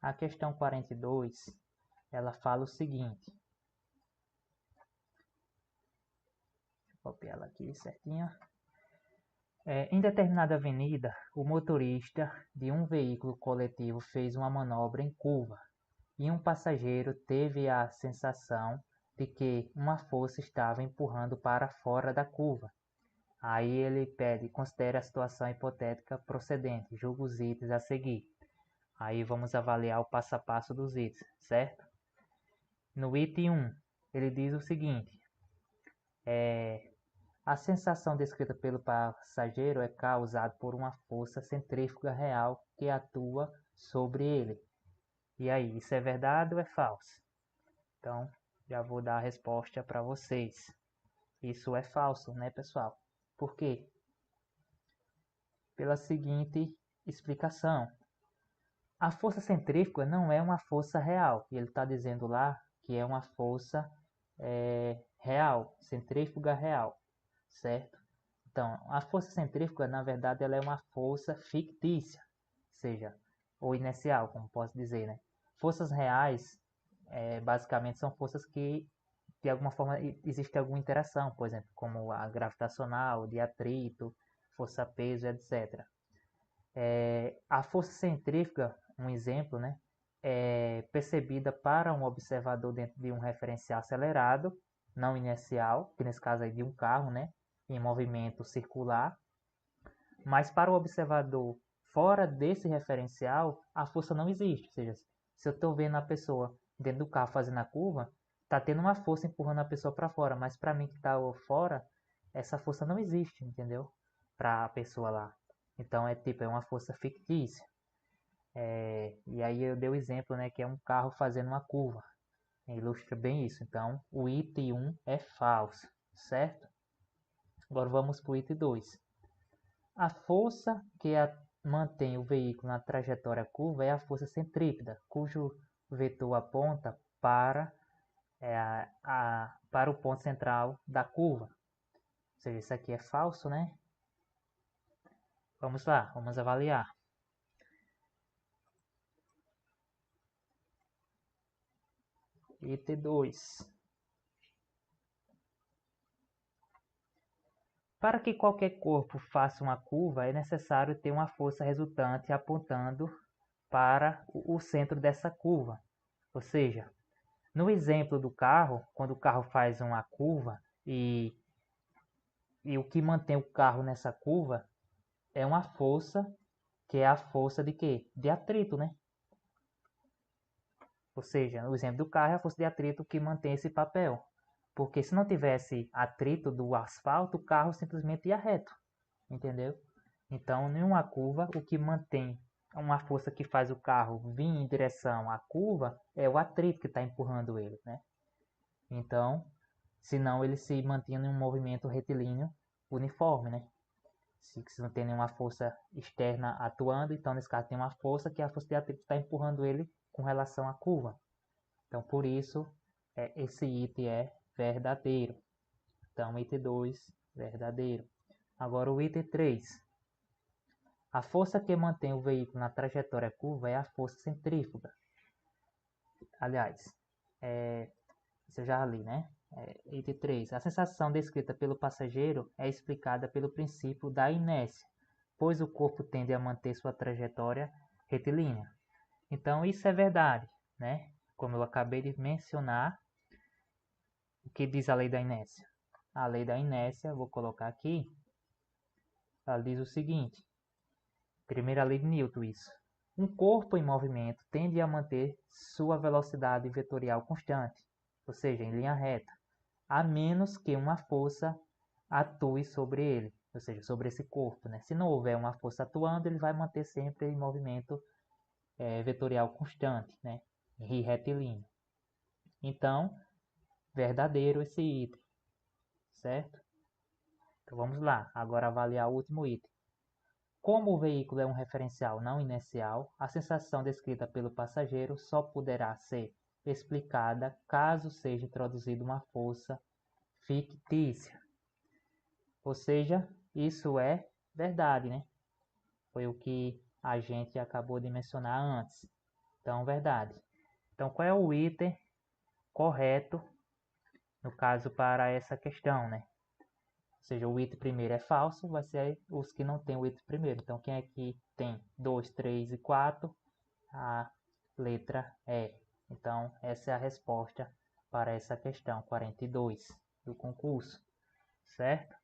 A questão 42, ela fala o seguinte. Deixa eu copiar ela aqui certinho. Em determinada avenida, o motorista de um veículo coletivo fez uma manobra em curva e um passageiro teve a sensação de que uma força estava empurrando para fora da curva. Aí ele pede, considere a situação hipotética procedente, julga os itens a seguir. Aí vamos avaliar o passo a passo dos itens, certo? No item 1, ele diz o seguinte, a sensação descrita pelo passageiro é causada por uma força centrífuga real que atua sobre ele. E aí, isso é verdade ou é falso? Então, já vou dar a resposta para vocês. Isso é falso, né, pessoal? Por quê? Pela seguinte explicação. A força centrífuga não é uma força real. E ele está dizendo lá que é uma força real, centrífuga real, certo? Então, a força centrífuga, na verdade, ela é uma força fictícia, seja, ou inercial, como posso dizer, né? Forças reais, basicamente, são forças que, de alguma forma, existe alguma interação, por exemplo, como a gravitacional, de atrito, força-peso, etc. A força centrífuga, um exemplo, né, é percebida para um observador dentro de um referencial acelerado, não inercial, que nesse caso é de um carro, né, em movimento circular, mas para o observador fora desse referencial, a força não existe. Ou seja, se eu estou vendo a pessoa dentro do carro fazendo a curva, está tendo uma força empurrando a pessoa para fora, mas para mim que está fora, essa força não existe, entendeu? Para a pessoa lá. Então é uma força fictícia. E aí eu dei o exemplo, né, que é um carro fazendo uma curva. Ilustra bem isso. Então o item 1 é falso, certo? Agora vamos para o item 2. A força que mantém o veículo na trajetória curva é a força centrípeta, cujo vetor aponta para o ponto central da curva. Ou seja, isso aqui é falso, né? Vamos lá, vamos avaliar. Item 2. Para que qualquer corpo faça uma curva, é necessário ter uma força resultante apontando para o centro dessa curva. Ou seja, no exemplo do carro, quando o carro faz uma curva e o que mantém o carro nessa curva é uma força, que é a força de quê? De atrito, né? Ou seja, no exemplo do carro é a força de atrito que mantém esse papel. Porque se não tivesse atrito do asfalto, o carro simplesmente ia reto, entendeu? Então, em uma curva, o que mantém uma força que faz o carro vir em direção à curva é o atrito que está empurrando ele, né? Então, senão ele se mantinha em um movimento retilíneo uniforme, né? Se não tem nenhuma força externa atuando, então nesse caso tem uma força que é a força de atrito está empurrando ele com relação à curva. Então, por isso, esse item é verdadeiro. Então, item 2, verdadeiro. Agora, o item 3. A força que mantém o veículo na trajetória curva é a força centrífuga. Aliás, isso eu já li, né? Item 3. A sensação descrita pelo passageiro é explicada pelo princípio da inércia, pois o corpo tende a manter sua trajetória retilínea. Então, isso é verdade, né? Como eu acabei de mencionar, o que diz a lei da inércia? A lei da inércia, vou colocar aqui, ela diz o seguinte, primeira lei de Newton, isso. Um corpo em movimento tende a manter sua velocidade vetorial constante, ou seja, em linha reta, a menos que uma força atue sobre ele, ou seja, sobre esse corpo, né? Se não houver uma força atuando, ele vai manter sempre em movimento vetorial constante, né? E retilíneo. Então, verdadeiro esse item, certo? Então vamos lá, agora avaliar o último item. Como o veículo é um referencial não inercial, a sensação descrita pelo passageiro só poderá ser explicada caso seja introduzida uma força fictícia. Ou seja, isso é verdade, né? Foi o que a gente acabou de mencionar antes. Então, verdade. Então, qual é o item correto, no caso, para essa questão, né? Ou seja, o item primeiro é falso, vai ser os que não tem o item primeiro. Então, quem aqui tem 2, 3 e 4? A letra E. Então, essa é a resposta para essa questão 42 do concurso, certo?